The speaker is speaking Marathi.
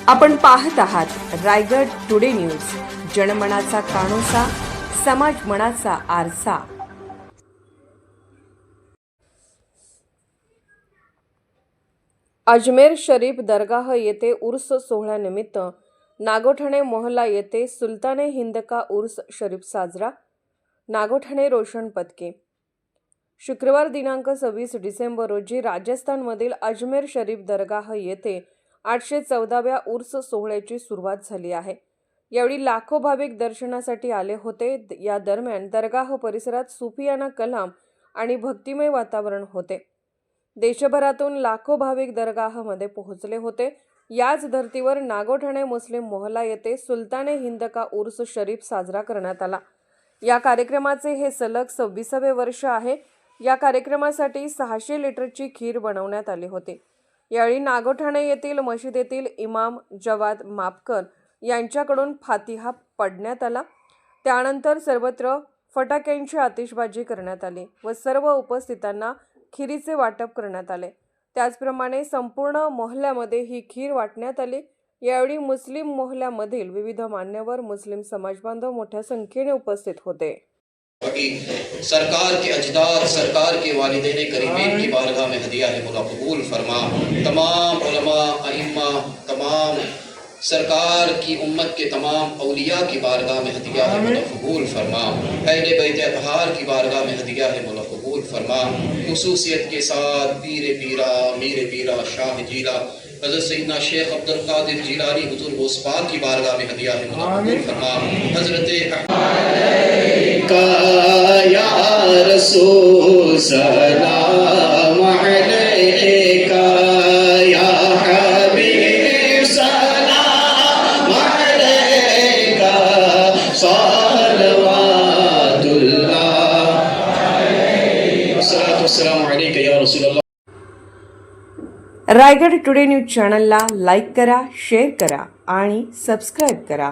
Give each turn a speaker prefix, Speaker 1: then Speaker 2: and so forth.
Speaker 1: आपण पाहत आहात रायगड टुडे न्यूज, जनमनाचा कानोसा, समाज मनाचा आरसा। अजमेर शरीफ दरगाह येथे उर्स सोहळ्यानिमित्त नागोठणे मोहल्ला येथे सुलताने हिंद का उर्स शरीफ साजरा। नागोठणे रोशन पदके। शुक्रवार दिनांक 26 डिसेंबर रोजी राजस्थानमधील अजमेर शरीफ दरगाह येथे 814व्या उर्स सोहळ्याची सुरुवात झाली आहे। यावेळी लाखो भाविक दर्शनासाठी आले होते। या दरम्यान दरगाह परिसरात सुफियाना कलाम आणि भक्तिमय वातावरण होते। देशभरातून लाखो भाविक दरगाहमध्ये पोहोचले होते। याच धर्तीवर नागोठणे मुस्लिम मोहल्ला येथे सुलताने हिंद का उर्स शरीफ साजरा करण्यात आला। या कार्यक्रमाचे हे सलग 26वे वर्ष आहे। या कार्यक्रमासाठी 600 लिटरची खीर बनवण्यात आली होती। यावेळी नागोठणे येथील मशिदीतील इमाम जवाद मापकर यांच्याकडून फातिहा पढण्यात आला। त्यानंतर सर्वत्र फटाक्यांची आतिषबाजी करण्यात आली व सर्व उपस्थितांना खिरीचे वाटप करण्यात आले। त्याचप्रमाणे संपूर्ण मोहल्ल्यामध्ये ही खीर वाटण्यात आली। यावेळी मुस्लिम मोहल्ल्यामधील विविध मान्यवर मुस्लिम समाजबांधव मोठ्या संख्येने उपस्थित होते।
Speaker 2: सरकार के अजदाद, सरकार के वालिदैन करीमीन की बारगाह में हदिया है, मौला कबूल फरमा। तमाम उलमा, अइम्मा, तमाम सरकार की उम्मत के तमाम औलिया की बारगाह में हदिया है, मौला कबूल फरमा। अहले बैत अतहार की बारगाह में हदिया है, मौला कबूल फरमा। खुसूसियत के साथ पीर पीरा, मीर पीरा, शाह जीला हज़रत सैयदना शेख अब्दुल कादिर जिलानी हुजूर गौसपाक की बारगाह में हदिया है, मौला कबूल फरमा। हज़रत
Speaker 3: या रसूल सलाम अलैका, या हबीब सलाम अलैका, सलवातुल्लाह सलाम अलैका या रसूलल्लाह।
Speaker 1: रायगड टुडे न्यूज चॅनलला लाईक करा, शेअर करा आणि सबस्क्राईब करा।